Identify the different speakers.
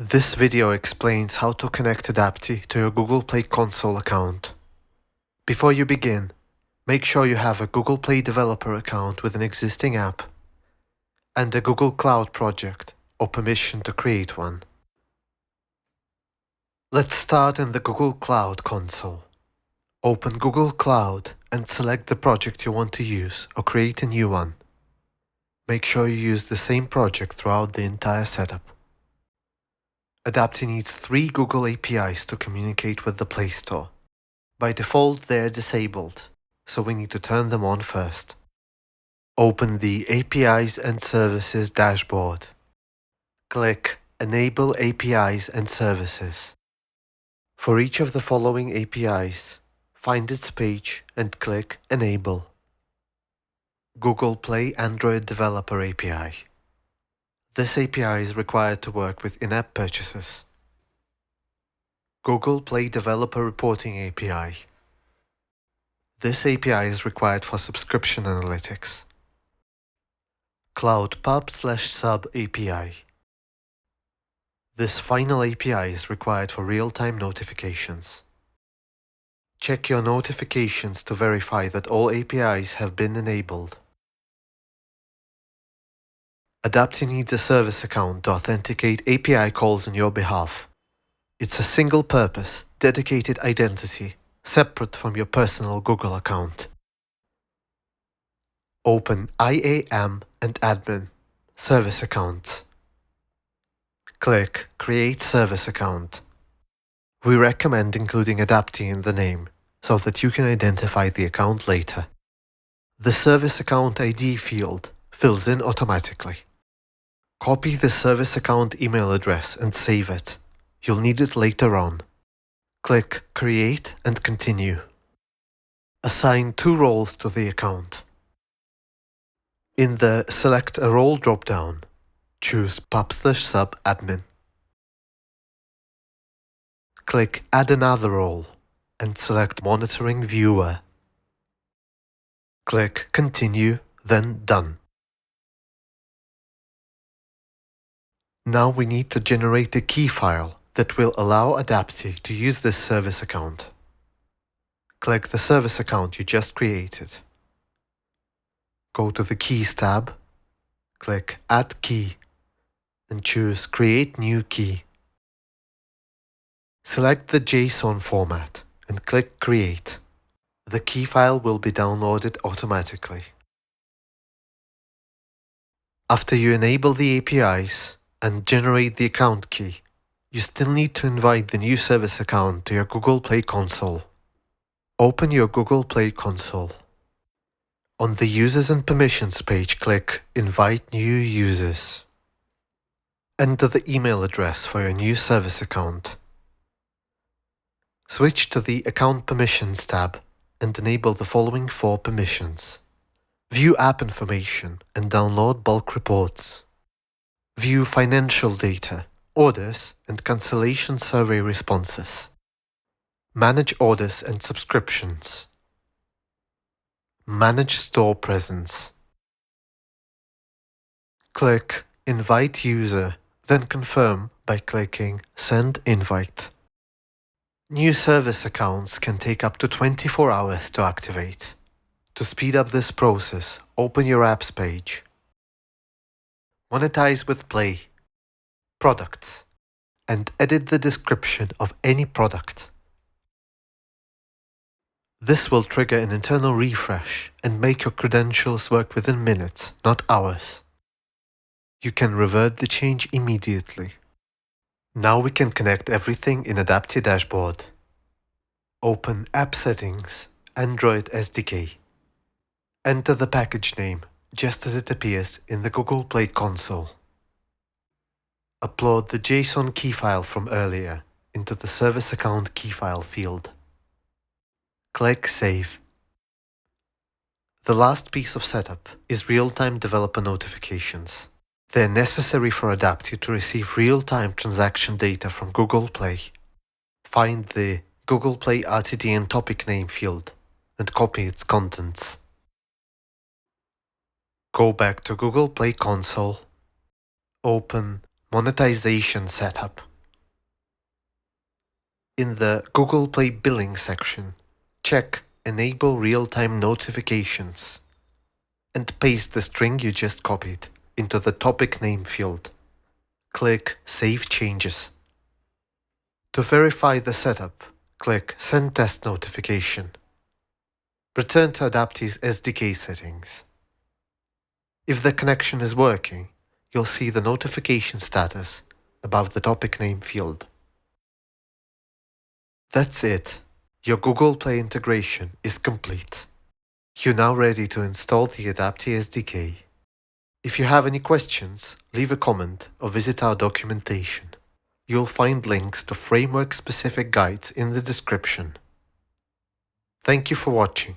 Speaker 1: This video explains how to connect Adapty to your Google Play console account. Before you begin, make sure you have a Google Play developer account with an existing app and a Google Cloud project or permission to create one. Let's start in the Google Cloud console. Open Google Cloud and select the project you want to use or create a new one. Make sure you use the same project throughout the entire setup. Adapty needs 3 Google APIs to communicate with the Play Store. By default, they are disabled, so we need to turn them on first. Open the APIs and Services dashboard. Click Enable APIs and Services. For each of the following APIs, find its page and click Enable. Google Play Android Developer API. This API is required to work with in-app purchases. Google Play Developer Reporting API. This API is required for subscription analytics. Cloud Pub/Sub API. This final API is required for real-time notifications. Check your notifications to verify that all APIs have been enabled. Adapty needs a service account to authenticate API calls on your behalf. It's a single-purpose, dedicated identity, separate from your personal Google account. Open IAM and Admin, Service Accounts. Click Create Service Account. We recommend including Adapty in the name, so that you can identify the account later. The Service Account ID field fills in automatically. Copy the service account email address and save it. You'll need it later on. Click Create and Continue. Assign 2 roles to the account. In the Select a Role drop-down, choose Pub/Sub Admin. Click Add another role and select Monitoring Viewer. Click Continue, then Done. Now we need to generate a key file that will allow Adapty to use this service account. Click the service account you just created. Go to the Keys tab, click Add Key, and choose Create New Key. Select the JSON format and click Create. The key file will be downloaded automatically. After you enable the APIs and generate the account key, you still need to invite the new service account to your Google Play console. Open your Google Play console. On the Users and Permissions page, click Invite New Users. Enter the email address for your new service account. Switch to the Account Permissions tab and enable the following 4 permissions. View app information and download bulk reports. View financial data, orders, and cancellation survey responses. Manage orders and subscriptions. Manage store presence. Click Invite User, then confirm by clicking Send Invite. New service accounts can take up to 24 hours to activate. To speed up this process, open your apps page. Monetize with Play, Products, and edit the description of any product. This will trigger an internal refresh and make your credentials work within minutes, not hours. You can revert the change immediately. Now we can connect everything in Adapty dashboard. Open App Settings, Android SDK. Enter the package name, just as it appears in the Google Play console. Upload the JSON key file from earlier into the service account key file field. Click Save. The last piece of setup is real-time developer notifications. They're necessary for Adapty to receive real-time transaction data from Google Play. Find the Google Play RTDN topic name field and copy its contents. Go back to Google Play console. Open Monetization Setup In the Google Play Billing section, check Enable Real-Time Notifications and paste the string you just copied into the topic name field. Click Save Changes. To verify the setup, click Send Test Notification. Return to Adapty's SDK settings. If the connection is working, you'll see the notification status above the topic name field. That's it. Your Google Play integration is complete. You're now ready to install the Adapty SDK. If you have any questions, leave a comment or visit our documentation. You'll find links to framework-specific guides in the description. Thank you for watching.